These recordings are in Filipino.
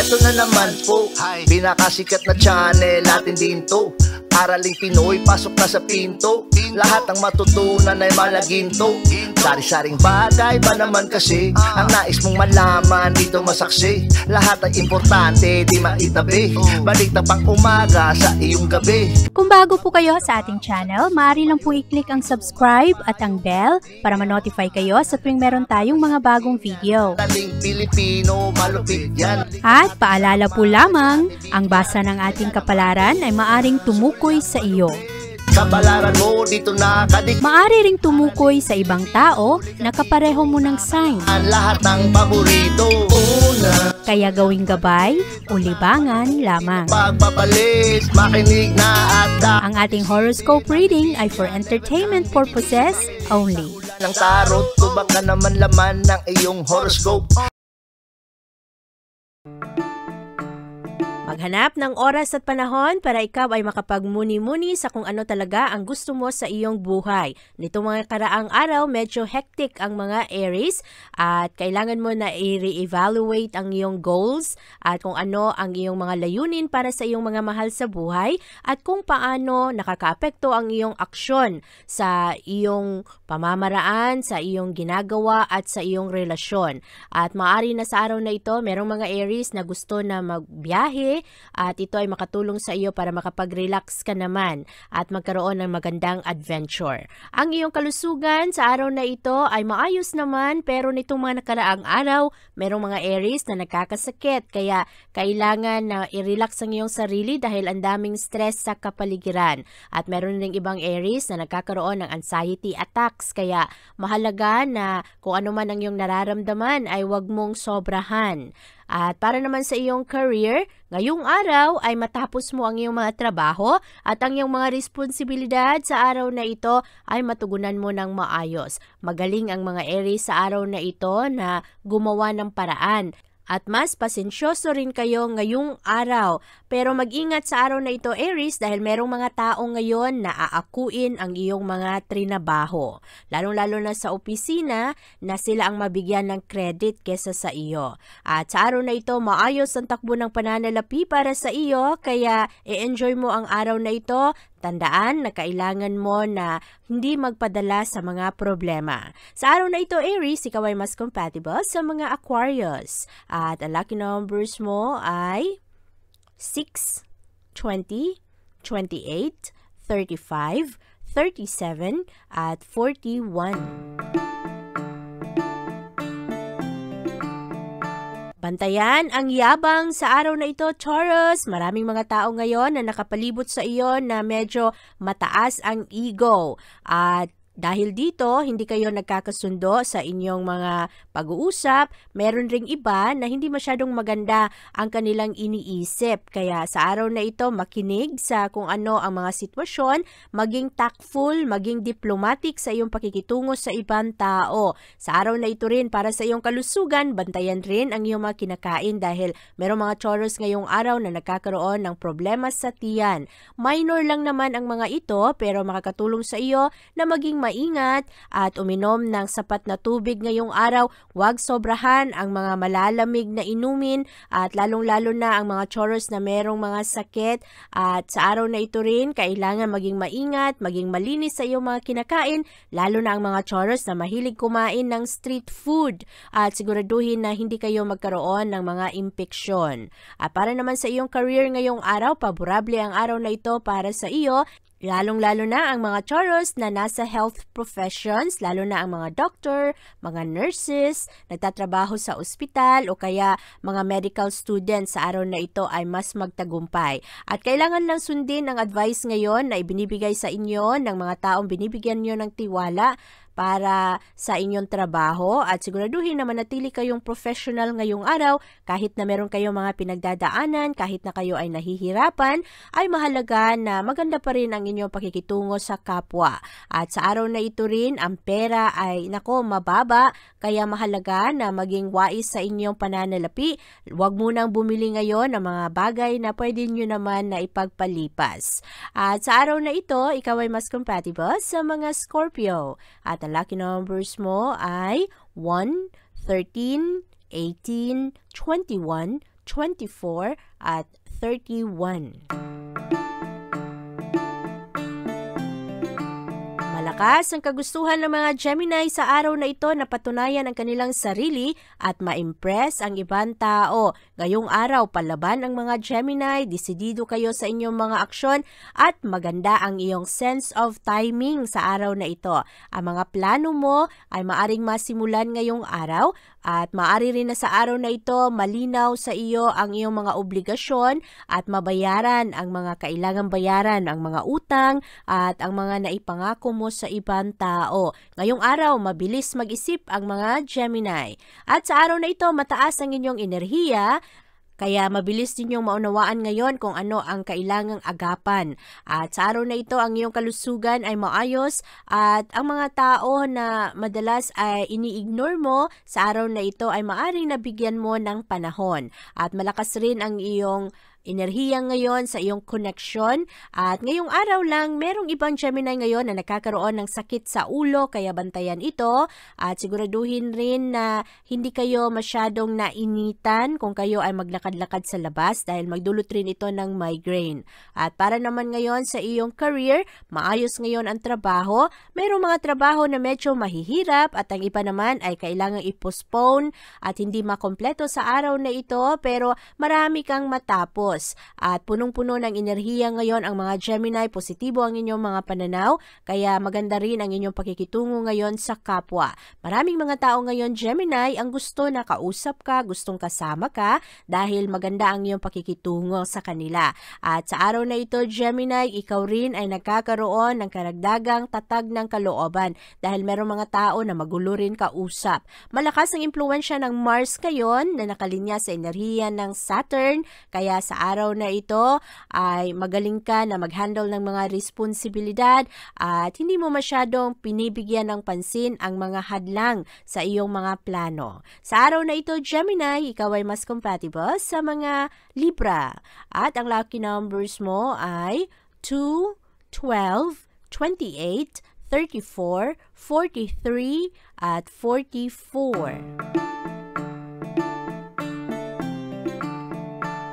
Eto na naman po, pinakasikat na channel natin din to. Araling Pinoy, pasok na sa pinto. Lahat ng matutunan ay malaginto. Sari-saring bagay ba naman kasi ang nais mong malaman dito masaksi. Lahat ay importante, di maitabi. Balik na pang umaga sa iyong gabi. Kung bago po kayo sa ating channel, maaari lang po i-click ang subscribe at ang bell para ma-notify kayo sa tuwing meron tayong mga bagong video. Taling Pilipino, malupit yan. At paalala po lamang, ang basa ng ating kapalaran ay maaring tumukoy sa iyo. Kapalaran mo dito nakadik. Maaari ring tumukoy sa ibang tao na kapareho mo ng sign. Ang lahat ng paborito. Una, Kaya gawing gabay o libangan lamang. pagpapalit, makinig na at Ang ating horoscope reading ay for entertainment purposes only. ng tarot. Tubak ka naman laman ng iyong horoscope. Maghanap ng oras at panahon para ikaw ay makapagmuni-muni sa kung ano talaga ang gusto mo sa iyong buhay. Nito mga karaang araw, medyo hectic ang mga Aries at kailangan mo na i-re-evaluate ang iyong goals at kung ano ang iyong mga layunin para sa iyong mga mahal sa buhay at kung paano nakakaapekto ang iyong aksyon sa iyong pamamaraan, sa iyong ginagawa at sa iyong relasyon. At maaari na sa araw na ito, merong mga Aries na gusto na magbiyahe at ito ay makatulong sa iyo para makapag-relax ka naman at magkaroon ng magandang adventure. Ang iyong kalusugan sa araw na ito ay maayos naman pero nitong mga nakaraang araw, merong mga Aries na nagkakasakit kaya kailangan na i-relax ang iyong sarili dahil ang daming stress sa kapaligiran. At meron ring ibang Aries na nagkakaroon ng anxiety attacks kaya mahalaga na kung ano man ang iyong nararamdaman ay huwag mong sobrahan. At para naman sa iyong career, ngayong araw ay matapos mo ang iyong mga trabaho at ang iyong mga responsibilidad sa araw na ito ay matugunan mo ng maayos. Magaling ang mga Aries sa araw na ito na gumawa ng paraan. At mas pasensyoso rin kayo ngayong araw. Pero mag-ingat sa araw na ito, Aries, dahil merong mga tao ngayon na aakuin ang iyong mga trinabaho. Lalong-lalo na sa opisina na sila ang mabigyan ng credit kesa sa iyo. At sa araw na ito, maayos ang takbo ng pananalapi para sa iyo, kaya i-enjoy mo ang araw na ito. Tandaan na kailangan mo na hindi magpadala sa mga problema. Sa araw na ito, Aries, ikaw ay mas compatible sa mga Aquarius. At ang lucky numbers mo ay 6, 20, 28, 35, 37, at 41. Bantayan ang yabang sa araw na ito, Taurus. Maraming mga tao ngayon na nakapalibot sa iyo na medyo mataas ang ego. At dahil dito, hindi kayo nagkakasundo sa inyong mga pag-uusap. Meron ring iba na hindi masyadong maganda ang kanilang iniisip. Kaya sa araw na ito, makinig sa kung ano ang mga sitwasyon, maging tactful, maging diplomatic sa iyong pakikitungo sa ibang tao. Sa araw na ito rin, para sa iyong kalusugan, bantayan rin ang iyong mga kinakain dahil merong mga Taurus ngayong araw na nagkakaroon ng problema sa tiyan. Minor lang naman ang mga ito pero makakatulong sa iyo na maging maingat at uminom ng sapat na tubig ngayong araw. Huwag sobrahan ang mga malalamig na inumin at lalong-lalo na ang mga Taurus na merong mga sakit. At sa araw na ito rin, kailangan maging maingat, maging malinis sa iyong mga kinakain, lalo na ang mga Taurus na mahilig kumain ng street food at siguraduhin na hindi kayo magkaroon ng mga impeksyon. At para naman sa iyong career ngayong araw, paborable ang araw na ito para sa iyo. Lalong-lalo na ang mga Taurus na nasa health professions, lalo na ang mga doctor, mga nurses, nagtatrabaho sa ospital o kaya mga medical students sa araw na ito ay mas magtagumpay. At kailangan lang sundin ang advice ngayon na ibinibigay sa inyo ng mga taong binibigyan nyo ng tiwala para sa inyong trabaho at siguraduhin na manatili kayong professional ngayong araw kahit na meron kayong mga pinagdadaanan, kahit na kayo ay nahihirapan, ay mahalaga na maganda pa rin ang inyong pakikitungo sa kapwa. At sa araw na ito rin, ang pera ay mababa, kaya mahalaga na maging wais sa inyong pananalapi. Huwag munang bumili ngayon ng mga bagay na pwede nyo naman na ipagpalipas. At sa araw na ito, ikaw ay mas compatible sa mga Scorpio. At ang lucky numbers mo ay 1, 13, 18, 21, 24, at 31. Malakas ang kagustuhan ng mga Gemini sa araw na ito na patunayan ang kanilang sarili at ma-impress ang ibang tao. Ngayong araw, palaban ang mga Gemini, desidido kayo sa inyong mga aksyon at maganda ang iyong sense of timing sa araw na ito. Ang mga plano mo ay maaring masimulan ngayong araw at maaari rin na sa araw na ito malinaw sa iyo ang iyong mga obligasyon at mabayaran ang mga kailangang bayaran, ang mga utang at ang mga naipangako mo sa ibang tao. Ngayong araw, mabilis mag-isip ang mga Gemini. At sa araw na ito, mataas ang inyong enerhiya, kaya mabilis ninyong maunawaan ngayon kung ano ang kailangang agapan. At sa araw na ito, ang iyong kalusugan ay maayos at ang mga tao na madalas ay ini-ignore mo, sa araw na ito ay maaaring nabigyan mo ng panahon. At malakas rin ang iyong enerhiya ngayon sa iyong connection. At ngayong araw lang, merong ibang Gemini ngayon na nakakaroon ng sakit sa ulo, kaya bantayan ito. At siguraduhin rin na hindi kayo masyadong nainitan kung kayo ay maglakad-lakad sa labas dahil magdulot rin ito ng migraine. At para naman ngayon sa iyong career, maayos ngayon ang trabaho. Merong mga trabaho na medyo mahihirap at ang iba naman ay kailangang i-postpone at hindi makompleto sa araw na ito, pero marami kang matapos. At punong-puno ng enerhiya ngayon ang mga Gemini, positibo ang inyong mga pananaw, kaya maganda rin ang inyong pakikitungo ngayon sa kapwa. Maraming mga tao ngayon, Gemini, ang gusto na kausap ka, gustong kasama ka, dahil maganda ang iyong pakikitungo sa kanila. At sa araw na ito, Gemini, ikaw rin ay nagkakaroon ng karagdagang tatag ng kalooban dahil merong mga tao na magulo rin kausap. Malakas ang impluwensya ng Mars ngayon na nakalinya sa enerhiya ng Saturn, kaya sa araw na ito ay magaling ka na mag-handle ng mga responsibilidad at hindi mo masyadong pinibigyan ng pansin ang mga hadlang sa iyong mga plano. Sa araw na ito, Gemini, ikaw ay mas compatible sa mga Libra at ang lucky numbers mo ay 2, 12, 28, 34, 43 at 44.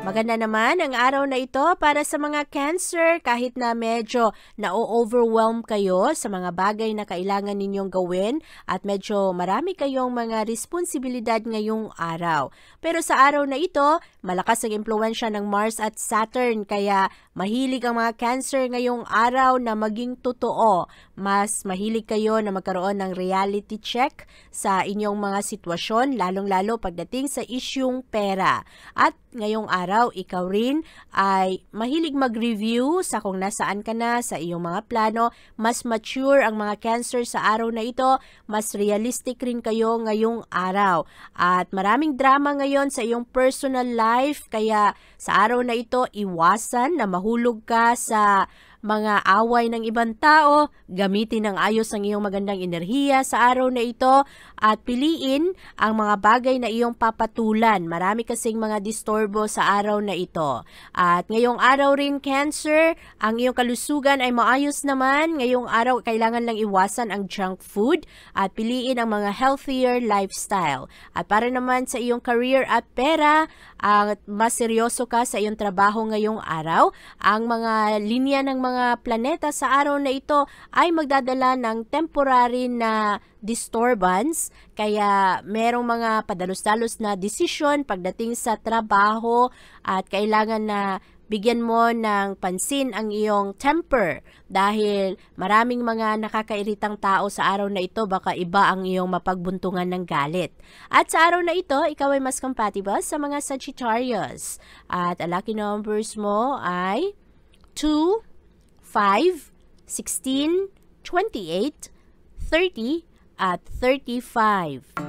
Maganda naman ang araw na ito para sa mga Cancer, kahit na medyo na-overwhelm kayo sa mga bagay na kailangan ninyong gawin at medyo marami kayong mga responsibilidad ngayong araw. Pero sa araw na ito, malakas ang impluwensya ng Mars at Saturn, kaya mahilig ang mga Cancer ngayong araw na maging totoo. Mas mahilig kayo na magkaroon ng reality check sa inyong mga sitwasyon, lalong-lalo pagdating sa isyung pera. At ngayong araw, ikaw rin ay mahilig mag-review sa kung nasaan ka na sa iyong mga plano. Mas mature ang mga Cancer sa araw na ito, mas realistic rin kayo ngayong araw. At maraming drama ngayon sa iyong personal life, kaya sa araw na ito, iwasan na mahulog ka sa mga away ng ibang tao, gamitin ng ayos ang iyong magandang enerhiya sa araw na ito at piliin ang mga bagay na iyong papatulan. Marami kasing mga disturbo sa araw na ito. At ngayong araw rin, Cancer, ang iyong kalusugan ay maayos naman. Ngayong araw, kailangan lang iwasan ang junk food at piliin ang mga healthier lifestyle. At para naman sa iyong career at pera, mas seryoso ka sa iyong trabaho ngayong araw. Ang mga linya ng mga planeta sa araw na ito ay magdadala ng temporary na disturbance, kaya merong mga padalos-dalos na desisyon pagdating sa trabaho at kailangan na bigyan mo ng pansin ang iyong temper dahil maraming mga nakakairitang tao sa araw na ito, baka iba ang iyong mapagbuntungan ng galit. At sa araw na ito, ikaw ay mas compatible sa mga Sagittarius. At ang lucky numbers mo ay 2, 5, 16, 28, 30 at 35.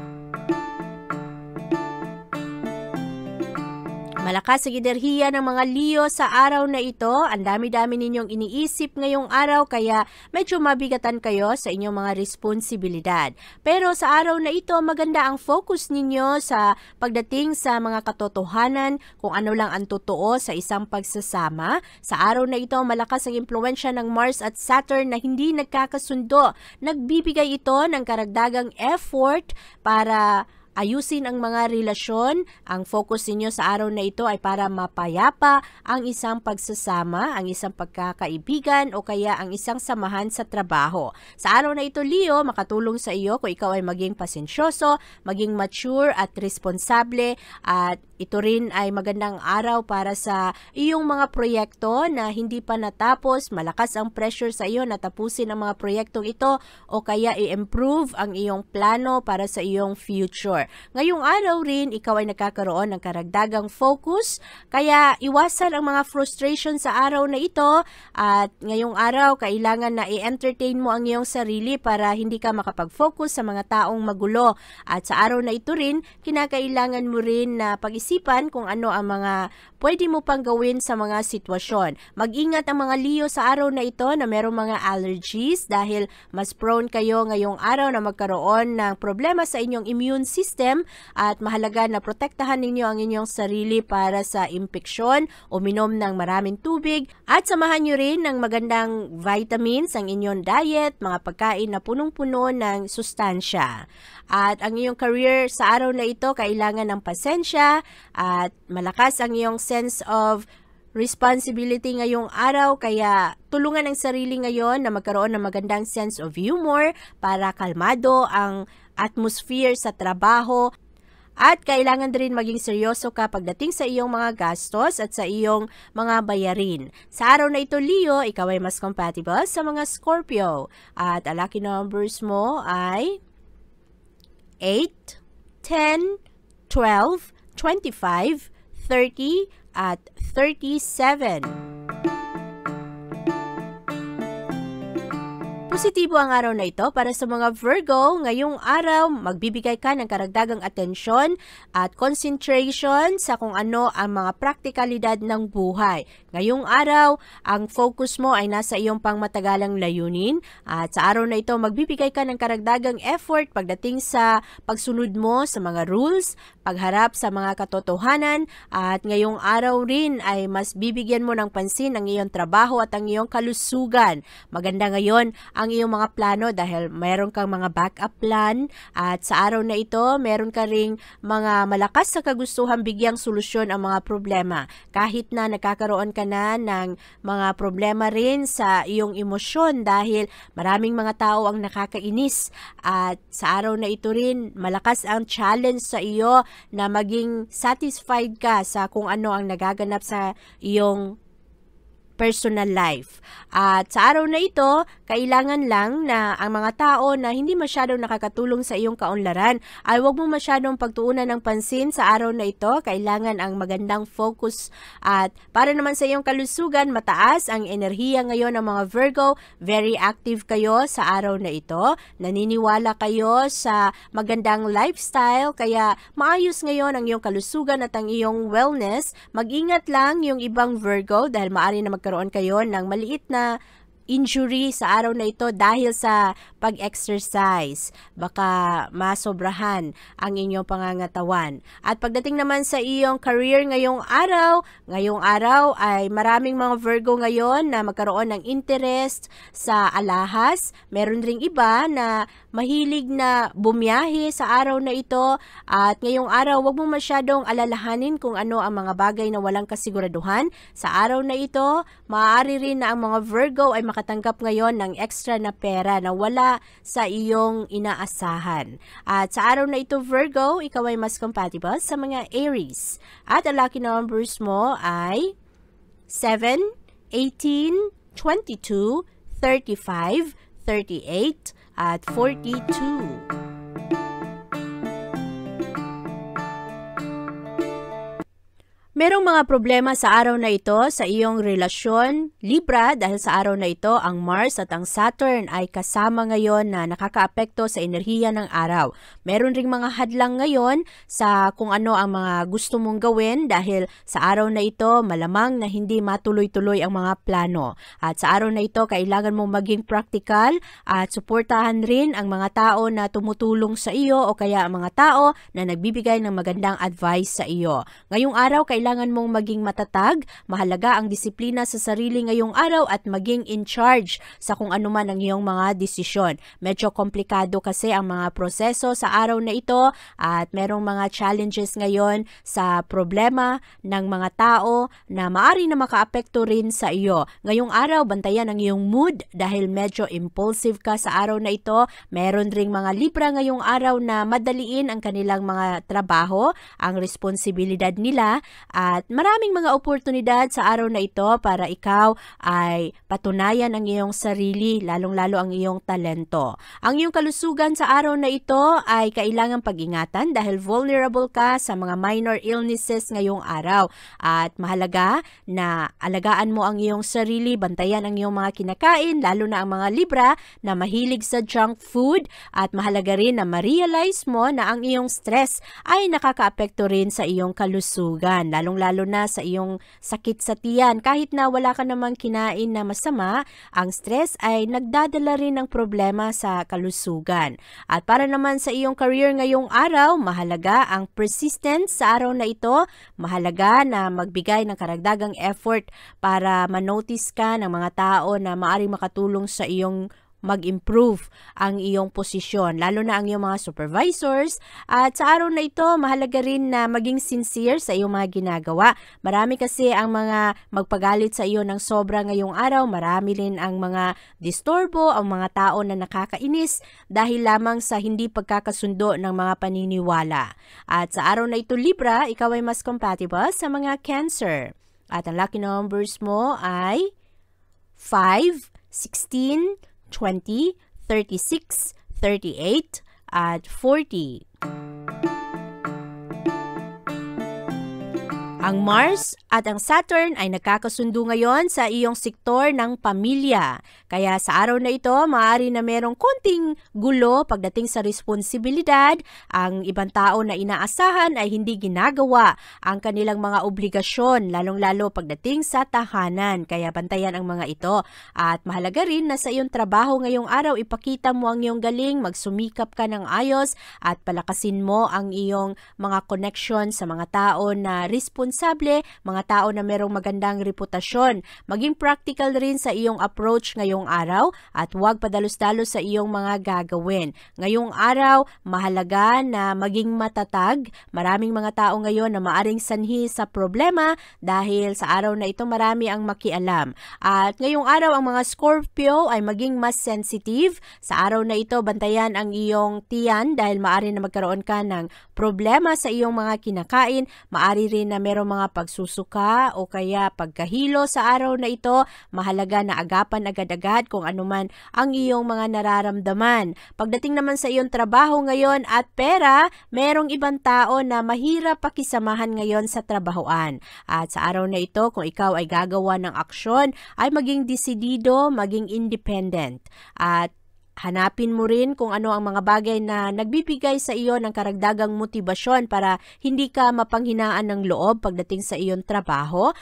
Malakas ang enerhiya ng mga Leo sa araw na ito. Ang dami-dami ninyong iniisip ngayong araw, kaya medyo mabigatan kayo sa inyong mga responsibilidad. Pero sa araw na ito, maganda ang focus ninyo sa pagdating sa mga katotohanan, kung ano lang ang totoo sa isang pagsasama. Sa araw na ito, malakas ang impluwensya ng Mars at Saturn na hindi nagkakasundo. Nagbibigay ito ng karagdagang effort para ayusin ang mga relasyon. Ang focus ninyo sa araw na ito ay para mapayapa ang isang pagsasama, ang isang pagkakaibigan o kaya ang isang samahan sa trabaho. Sa araw na ito, Leo, makatulong sa iyo kung ikaw ay maging pasensyoso, maging mature at responsable, at ito rin ay magandang araw para sa iyong mga proyekto na hindi pa natapos. Malakas ang pressure sa iyo na tapusin ang mga proyektong ito o kaya i-improve ang iyong plano para sa iyong future. Ngayong araw rin, ikaw ay nakakaroon ng karagdagang focus, kaya iwasan ang mga frustration sa araw na ito, at ngayong araw, kailangan na i-entertain mo ang iyong sarili para hindi ka makapag-focus sa mga taong magulo. At sa araw na ito rin, kinakailangan mo rin na pag-isipan kung ano ang mga pwede mo pang gawin sa mga sitwasyon. Mag-ingat ang mga Leo sa araw na ito na merong mga allergies dahil mas prone kayo ngayong araw na magkaroon ng problema sa inyong immune system, at mahalaga na protektahan ninyo ang inyong sarili para sa impeksyon, uminom ng maraming tubig, at samahan nyo rin ng magandang vitamins ang inyong diet, mga pagkain na punong-puno ng sustansya. At ang iyong career sa araw na ito, kailangan ng pasensya at malakas ang iyong sense of responsibility ngayong araw, kaya tulungan ang sarili ngayon na magkaroon ng magandang sense of humor para kalmado ang atmosphere sa trabaho. At kailangan din maging seryoso ka pagdating sa iyong mga gastos at sa iyong mga bayarin. Sa araw na ito, Leo, ikaw ay mas compatible sa mga Scorpio. At ang lucky numbers mo ay 8, 10, 12, 25, 30, at 37. Positibo ang araw na ito para sa mga Virgo. Ngayong araw, magbibigay ka ng karagdagang atensyon at concentration sa kung ano ang mga praktikalidad ng buhay. Ngayong araw, ang focus mo ay nasa iyong pangmatagalang layunin, at sa araw na ito, magbibigay ka ng karagdagang effort pagdating sa pagsunod mo sa mga rules, pagharap sa mga katotohanan, at ngayong araw rin ay mas bibigyan mo ng pansin ang iyong trabaho at ang iyong kalusugan. Maganda ngayon ang iyong mga plano dahil mayroon kang mga backup plan, at sa araw na ito, meron ka ring mga malakas sa kagustuhan bigyang solusyon ang mga problema. Kahit na nagkakaroon ka na ng mga problema rin sa iyong emosyon dahil maraming mga tao ang nakakainis, at sa araw na ito rin, malakas ang challenge sa iyo na maging satisfied ka sa kung ano ang nagaganap sa iyong personal life. At sa araw na ito, kailangan lang na ang mga tao na hindi masyadong nakakatulong sa iyong kaunlaran ay huwag mo masyadong pagtuunan ng pansin sa araw na ito. Kailangan ang magandang focus, at para naman sa iyong kalusugan, mataas ang enerhiya ngayon ng mga Virgo. Very active kayo sa araw na ito. Naniniwala kayo sa magandang lifestyle, kaya maayos ngayon ang iyong kalusugan at ang iyong wellness. Mag-ingat lang yung ibang Virgo dahil maaari na magkaroon kayo ng maliit na injury sa araw na ito dahil sa pag-exercise. Baka masobrahan ang inyong pangangatawan. At pagdating naman sa iyong career ngayong araw ay maraming mga Virgo ngayon na magkaroon ng interest sa alahas. Meron ring iba na mahilig na bumiyahe sa araw na ito, at ngayong araw huwag mong masyadong alalahanin kung ano ang mga bagay na walang kasiguraduhan. Sa araw na ito, maaari rin na ang mga Virgo ay makatanggap ngayon ng extra na pera na wala sa iyong inaasahan. At sa araw na ito, Virgo, ikaw ay mas compatible sa mga Aries. At ang lucky numbers mo ay 7, 18, 22, 35, 38, at 42. Merong mga problema sa araw na ito sa iyong relasyon, Libra, dahil sa araw na ito, ang Mars at ang Saturn ay kasama ngayon na nakakaapekto sa enerhiya ng araw. Meron ring mga hadlang ngayon sa kung ano ang mga gusto mong gawin dahil sa araw na ito, malamang na hindi matuloy-tuloy ang mga plano. At sa araw na ito, kailangan mong maging practical at suportahan rin ang mga tao na tumutulong sa iyo o kaya ang mga tao na nagbibigay ng magandang advice sa iyo. Ngayong araw, kailangan kailangan mong maging matatag. Mahalaga ang disiplina sa sarili ngayong araw at maging in charge sa kung ano man ang iyong mga desisyon. Medyo komplikado kasi ang mga proseso sa araw na ito at merong mga challenges ngayon sa problema ng mga tao na maari na makaapekto rin sa iyo. Ngayong araw, bantayan ang iyong mood dahil medyo impulsive ka sa araw na ito. Meron ring mga Libra ngayong araw na madaliin ang kanilang mga trabaho, ang responsibilidad nila at maraming mga oportunidad sa araw na ito para ikaw ay patunayan ang iyong sarili, lalong-lalo ang iyong talento. Ang iyong kalusugan sa araw na ito ay kailangang pag-ingatan dahil vulnerable ka sa mga minor illnesses ngayong araw at mahalaga na alagaan mo ang iyong sarili, bantayan ang iyong mga kinakain, lalo na ang mga Libra na mahilig sa junk food at mahalaga rin na ma-realize mo na ang iyong stress ay nakakaapekto rin sa iyong kalusugan, lalong-lalo na sa iyong sakit sa tiyan. Kahit na wala ka namang kinain na masama, ang stress ay nagdadala rin ng problema sa kalusugan. At para naman sa iyong career ngayong araw, mahalaga ang persistence sa araw na ito. Mahalaga na magbigay ng karagdagang effort para manotice ka ng mga tao na maaaring makatulong sa iyong mag-improve ang iyong posisyon, lalo na ang iyong mga supervisors. At sa araw na ito, mahalaga rin na maging sincere sa iyong mga ginagawa. Marami kasi ang mga magpagalit sa iyo ng sobra ngayong araw. Marami rin ang mga disturbo, ang mga tao na nakakainis dahil lamang sa hindi pagkakasundo ng mga paniniwala. At sa araw na ito, Libra, ikaw ay mas compatible sa mga Cancer. At ang lucky numbers mo ay 5, 16, 20, 36, 38, at 40. Ang Mars at ang Saturn ay nagkakasundo ngayon sa iyong sektor ng pamilya. Kaya sa araw na ito, maaari na merong konting gulo pagdating sa responsibilidad. Ang ibang tao na inaasahan ay hindi ginagawa ang kanilang mga obligasyon, lalong-lalo pagdating sa tahanan. Kaya bantayan ang mga ito. At mahalaga rin na sa iyong trabaho ngayong araw, ipakita mo ang iyong galing, magsumikap ka ng ayos at palakasin mo ang iyong mga connection sa mga tao na responsable, mga tao na merong magandang reputasyon. Maging practical rin sa iyong approach ngayong araw at huwag padalos-dalos sa iyong mga gagawin. Ngayong araw, mahalaga na maging matatag. Maraming mga tao ngayon na maaring sanhi sa problema dahil sa araw na ito marami ang makialam. At ngayong araw, ang mga Scorpio ay maging mas sensitive. Sa araw na ito, bantayan ang iyong tiyan dahil maaari na magkaroon ka ng problema sa iyong mga kinakain. Maaari rin na merong mga pagsusuka o kaya pagkahilo sa araw na ito. Mahalaga na agapan agad-agad kung anuman ang iyong mga nararamdaman. Pagdating naman sa iyong trabaho ngayon at pera, merong ibang tao na mahirap pakisamahan ngayon sa trabahoan. At sa araw na ito, kung ikaw ay gagawa ng aksyon, ay maging desidido, maging independent. At hanapin mo rin kung ano ang mga bagay na nagbibigay sa iyo ng karagdagang motibasyon para hindi ka mapanghinaan ng loob pagdating sa iyong trabaho.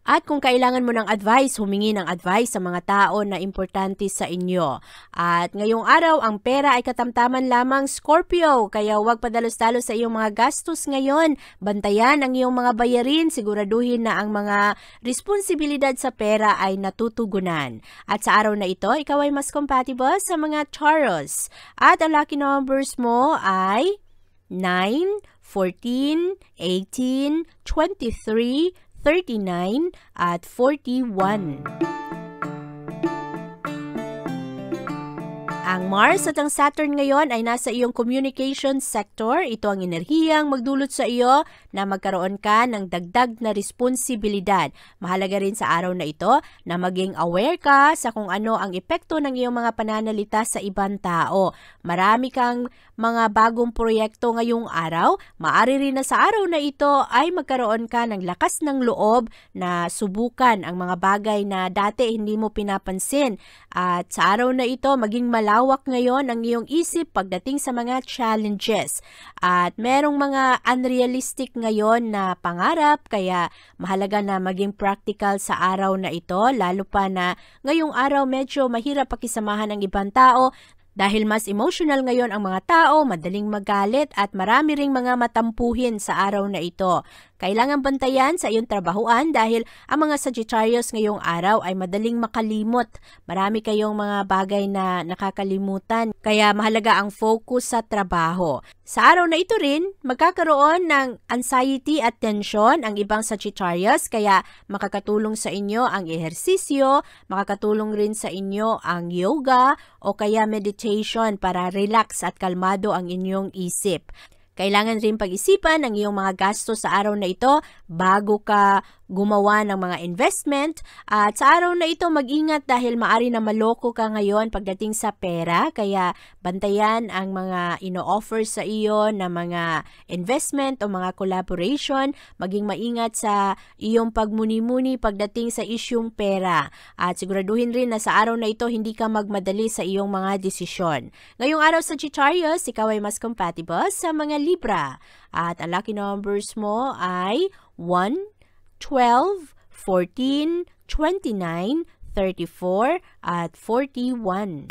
At kung kailangan mo ng advice, humingi ng advice sa mga tao na importante sa inyo. At ngayong araw, ang pera ay katamtaman lamang, Scorpio. Kaya huwag padalos-dalos sa iyong mga gastos ngayon. Bantayan ang iyong mga bayarin. Siguraduhin na ang mga responsibilidad sa pera ay natutugunan. At sa araw na ito, ikaw ay mas compatible sa mga Taurus. At ang lucky numbers mo ay 9, 14, 18, 23, 39 at 41. Ang Mars at ang Saturn ngayon ay nasa iyong communication sector. Ito ang enerhiyang magdulot sa iyo na magkaroon ka ng dagdag na responsibilidad. Mahalaga rin sa araw na ito na maging aware ka sa kung ano ang epekto ng iyong mga pananalita sa ibang tao. Marami kang mga bagong proyekto ngayong araw. Maaari rin na sa araw na ito ay magkaroon ka ng lakas ng loob na subukan ang mga bagay na dati hindi mo pinapansin. At sa araw na ito, maging malawak ngayon ang iyong isip pagdating sa mga challenges. At merong mga unrealistic ngayon na pangarap, kaya mahalaga na maging practical sa araw na ito, lalo pa na ngayong araw medyo mahirap pakisamahan ng ibang tao. Dahil mas emotional ngayon ang mga tao, madaling magalit at marami ring mga matampuhin sa araw na ito. Kailangan bantayan sa iyong trabahuan dahil ang mga Sagittarius ngayong araw ay madaling makalimot. Marami kayong mga bagay na nakakalimutan, kaya mahalaga ang focus sa trabaho. Sa araw na ito rin, magkakaroon ng anxiety at tension ang ibang Sagittarius, kaya makakatulong sa inyo ang ehersisyo, makakatulong rin sa inyo ang yoga o kaya meditation para relax at kalmado ang inyong isip. Kailangan rin pag-isipan ang iyong mga gastos sa araw na ito bago ka gumawa ng mga investment. At sa araw na ito, mag-ingat dahil maari na maloko ka ngayon pagdating sa pera. Kaya bantayan ang mga ino-offer sa iyo na mga investment o mga collaboration. Maging maingat sa iyong pagmuni-muni pagdating sa isyung pera. At siguraduhin rin na sa araw na ito, hindi ka magmadali sa iyong mga desisyon. Ngayong araw sa Sagittarius, ikaw ay mas compatible sa mga Libra. At ang lucky numbers mo ay 1, 12, 14, 29, 34, at 41.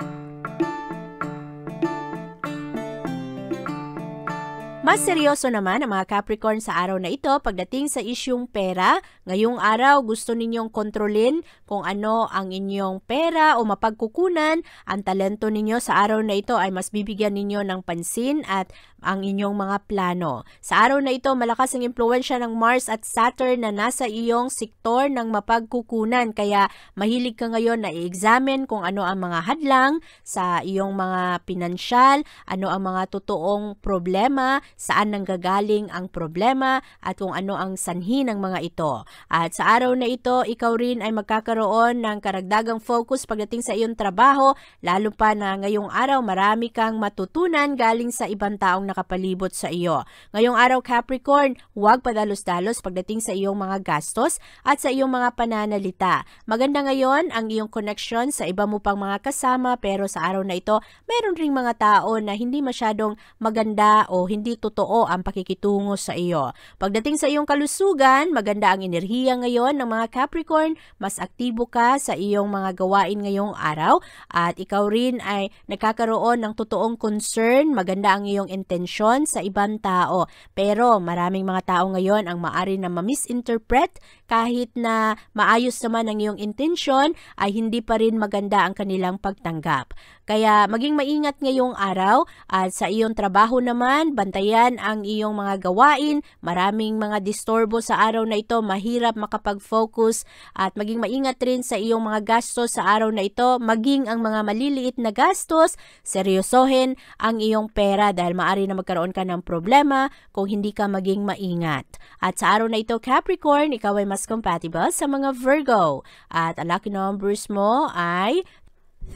Mas seryoso naman ang mga Capricorn sa araw na ito pagdating sa isyung pera. Ngayong araw, gusto ninyong kontrolin kung ano ang inyong pera o mapagkukunan. Ang talento ninyo sa araw na ito ay mas bibigyan ninyo ng pansin at ang inyong mga plano. Sa araw na ito, malakas ang impluwensya ng Mars at Saturn na nasa iyong sektor ng mapagkukunan. Kaya mahilig ka ngayon na i-examine kung ano ang mga hadlang sa iyong mga pinansyal, ano ang mga totoong problema, saan nanggagaling ang problema, at kung ano ang sanhi ng mga ito. At sa araw na ito, ikaw rin ay magkakaroon ng karagdagang focus pagdating sa iyong trabaho, lalo pa na ngayong araw marami kang matutunan galing sa ibang taong nakapalibot sa iyo. Ngayong araw Capricorn, huwag padalos-dalos pagdating sa iyong mga gastos at sa iyong mga pananalita. Maganda ngayon ang iyong connection sa iba mo pang mga kasama, pero sa araw na ito, meron ring mga tao na hindi masyadong maganda o hindi totoo ang pakikitungo sa iyo. Pagdating sa iyong kalusugan, maganda ang enerhiya ngayon ng mga Capricorn, mas aktibo ka sa iyong mga gawain ngayong araw at ikaw rin ay nagkakaroon ng totoong concern, maganda ang iyong intensyon sa ibang tao. Pero maraming mga tao ngayon ang maari na ma-misinterpret, kahit na maayos naman ang iyong intensyon ay hindi pa rin maganda ang kanilang pagtanggap. Kaya maging maingat ngayong araw at sa iyong trabaho naman, bantayan ang iyong mga gawain. Maraming mga disturbo sa araw na ito, mahirap makapag-focus at maging maingat rin sa iyong mga gastos sa araw na ito. Maging ang mga maliliit na gastos, seryosohin ang iyong pera dahil maari na magkaroon ka ng problema kung hindi ka maging maingat. At sa araw na ito Capricorn, ikaw ay mas compatible sa mga Virgo. At ang lucky numbers mo ay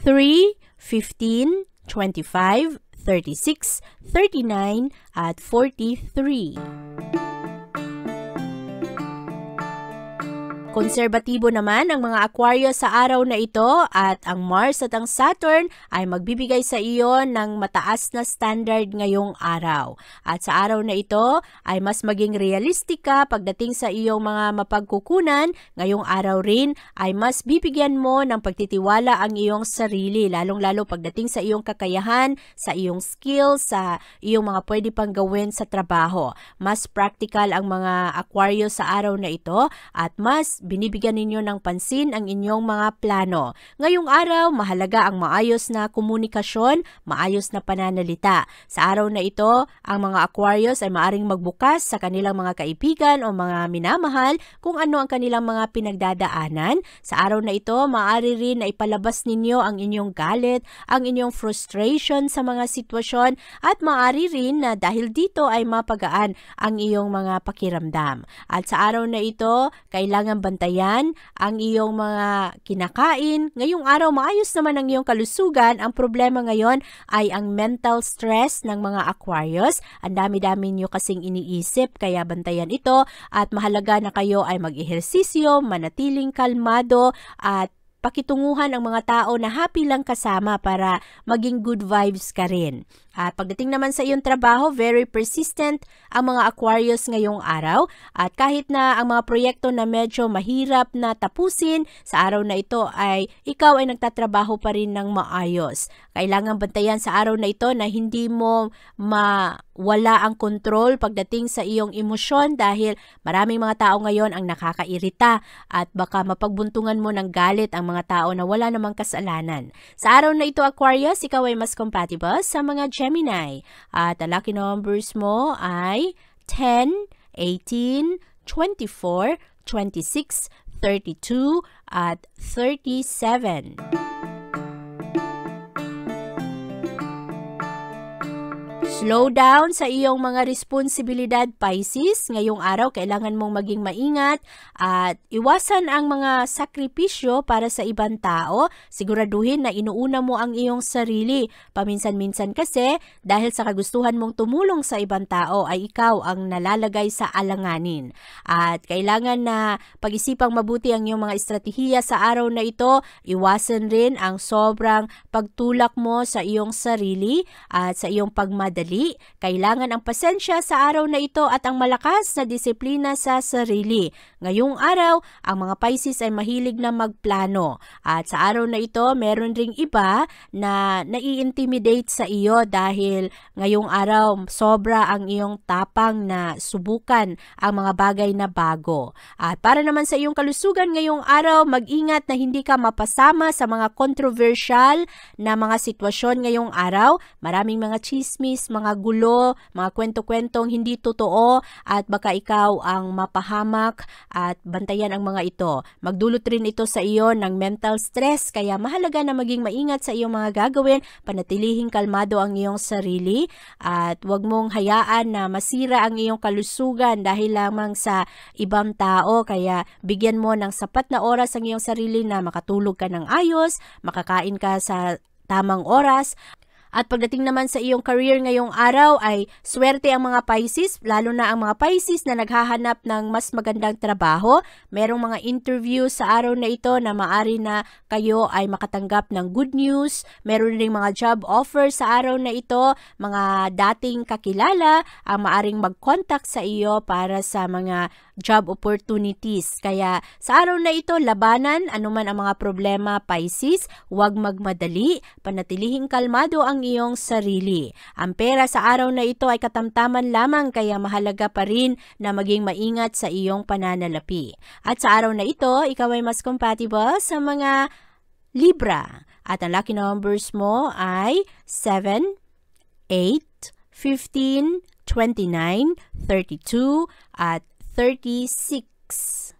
3, 15, 25, 36, 39, at 43. Konserbatibo naman ang mga Aquarius sa araw na ito at ang Mars at ang Saturn ay magbibigay sa iyo ng mataas na standard ngayong araw. At sa araw na ito ay mas maging realistic ka pagdating sa iyong mga mapagkukunan. Ngayong araw rin ay mas bibigyan mo ng pagtitiwala ang iyong sarili, lalong-lalo pagdating sa iyong kakayahan, sa iyong skills, sa iyong mga pwede pang gawin sa trabaho. Mas practical ang mga Aquarius sa araw na ito at mas binibigyan ninyo ng pansin ang inyong mga plano. Ngayong araw, mahalaga ang maayos na komunikasyon, maayos na pananalita. Sa araw na ito, ang mga Aquarius ay maaring magbukas sa kanilang mga kaibigan o mga minamahal kung ano ang kanilang mga pinagdadaanan. Sa araw na ito, maaari rin na ipalabas ninyo ang inyong galit, ang inyong frustration sa mga sitwasyon at maaari rin na dahil dito ay mapagaan ang iyong mga pakiramdam. At sa araw na ito, kailangan bantayan ang iyong mga kinakain. Ngayong araw, maayos naman ang iyong kalusugan. Ang problema ngayon ay ang mental stress ng mga Aquarius. Ang dami-dami niyo kasing iniisip, kaya bantayan ito at mahalaga na kayo ay mag-ehersisyo, manatiling kalmado at pakitunguhan ang mga tao na happy lang kasama para maging good vibes ka rin. At pagdating naman sa iyong trabaho, very persistent ang mga Aquarius ngayong araw. At kahit na ang mga proyekto na medyo mahirap na tapusin, sa araw na ito ay ikaw ay nagtatrabaho pa rin ng maayos. Kailangan bantayan sa araw na ito na hindi mo wala ang kontrol pagdating sa iyong emosyon dahil maraming mga tao ngayon ang nakakairita at baka mapagbuntungan mo ng galit ang mga tao na wala namang kasalanan. Sa araw na ito, Aquarius, ikaw ay mas compatible sa mga Gemini. At ang lucky numbers mo ay 10, 18, 24, 26, 32, at 37. Slow down sa iyong mga responsibilidad, Pisces. Ngayong araw, kailangan mong maging maingat at iwasan ang mga sakripisyo para sa ibang tao. Siguraduhin na inuuna mo ang iyong sarili. Paminsan-minsan kasi, dahil sa kagustuhan mong tumulong sa ibang tao, ay ikaw ang nalalagay sa alanganin. At kailangan na pag-isipang mabuti ang iyong mga estratehiya sa araw na ito. Iwasan rin ang sobrang pagtulak mo sa iyong sarili at sa iyong pagmadali. Kailangan ang pasensya sa araw na ito at ang malakas na disiplina sa sarili. Ngayong araw, ang mga Pisces ay mahilig na magplano. At sa araw na ito, meron ring iba na nai-intimidate sa iyo dahil ngayong araw, sobra ang iyong tapang na subukan ang mga bagay na bago. At para naman sa iyong kalusugan ngayong araw, mag-ingat na hindi ka mapasama sa mga controversial na mga sitwasyon ngayong araw. Maraming mga chismis, mga gulo, mga kwento-kwentong hindi totoo at baka ikaw ang mapahamak at bantayan ang mga ito. Magdulot rin ito sa iyo ng mental stress kaya mahalaga na maging maingat sa iyong mga gagawin, panatilihing kalmado ang iyong sarili at huwag mong hayaan na masira ang iyong kalusugan dahil lamang sa ibang tao kaya bigyan mo ng sapat na oras ang iyong sarili na makatulog ka ng ayos, makakain ka sa tamang oras. At pagdating naman sa iyong career ngayong araw ay swerte ang mga Pisces, lalo na ang mga Pisces na naghahanap ng mas magandang trabaho. Merong mga interview sa araw na ito na maari na kayo ay makatanggap ng good news. Meron ring mga job offer sa araw na ito, mga dating kakilala ang maaring mag-contact sa iyo para sa mga job opportunities. Kaya sa araw na ito, labanan anuman ang mga problema, Pisces, huwag magmadali, panatilihing kalmado ang iyong sarili. Ang pera sa araw na ito ay katamtaman lamang kaya mahalaga pa rin na maging maingat sa iyong pananalapi. At sa araw na ito, ikaw ay mas compatible sa mga Libra. At ang lucky numbers mo ay 7, 8, 15, 29, 32, at 36.